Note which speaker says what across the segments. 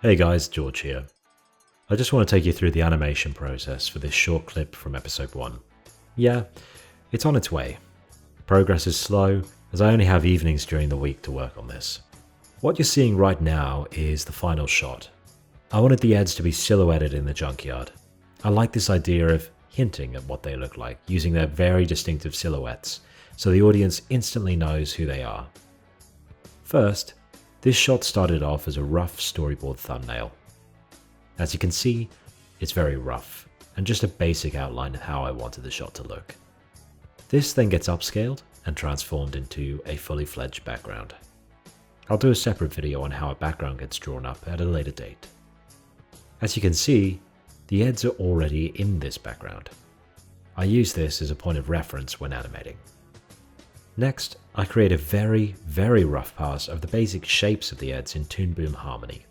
Speaker 1: Hey guys, George here. I just want to take you through the animation process for this short clip from episode 1. Yeah, it's on its way. Progress is slow, as I only have evenings during the week to work on this. What you're seeing right now is the final shot. I wanted the Eds to be silhouetted in the junkyard. I like this idea of hinting at what they look like, using their very distinctive silhouettes, so the audience instantly knows who they are. First, this shot started off as a rough storyboard thumbnail. As you can see, it's very rough, and just a basic outline of how I wanted the shot to look. This then gets upscaled and transformed into a fully fledged background. I'll do a separate video on how a background gets drawn up at a later date. As you can see, the Eds are already in this background. I use this as a point of reference when animating. Next, I create a very rough pass of the basic shapes of the Eds in Toon Boom Harmony.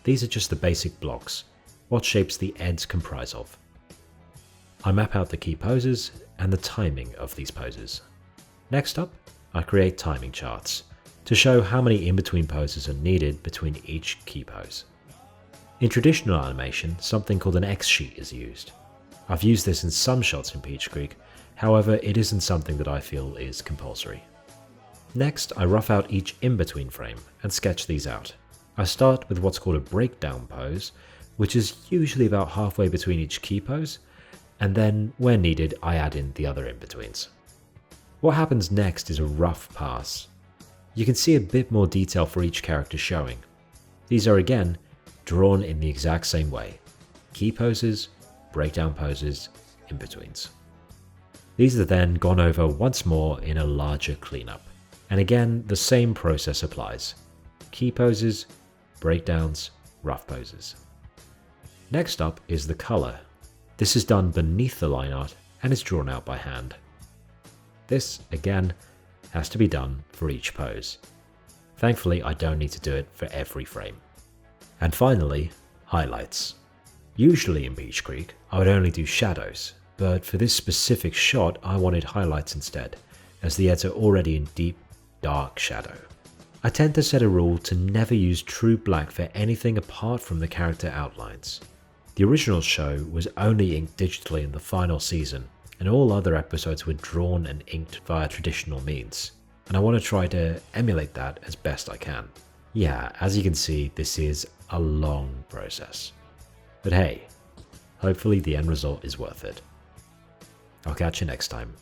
Speaker 1: These are just the basic blocks, what shapes the Eds comprise of. I map out the key poses and the timing of these poses. Next up, I create timing charts to show how many in-between poses are needed between each key pose. In traditional animation, something called an X sheet is used. I've used this in some shots in Peach Creek, however it isn't something that I feel is compulsory. Next, I rough out each in-between frame and sketch these out. I start with what's called a breakdown pose, which is usually about halfway between each key pose, and then, where needed, I add in the other in-betweens. What happens next is a rough pass. You can see a bit more detail for each character showing. These are again drawn in the exact same way. Key poses, breakdown poses, in-betweens. These are then gone over once more in a larger cleanup. And again, the same process applies. Key poses, breakdowns, rough poses. Next up is the color. This is done beneath the line art and is drawn out by hand. This, again, has to be done for each pose. Thankfully, I don't need to do it for every frame. And finally, highlights. Usually in Peach Creek, I would only do shadows, but for this specific shot, I wanted highlights instead, as the Eds are already in deep, dark shadow. I tend to set a rule to never use true black for anything apart from the character outlines. The original show was only inked digitally in the final season, and all other episodes were drawn and inked via traditional means, and I want to try to emulate that as best I can. Yeah, as you can see, this is a long process. But hey, hopefully the end result is worth it. I'll catch you next time.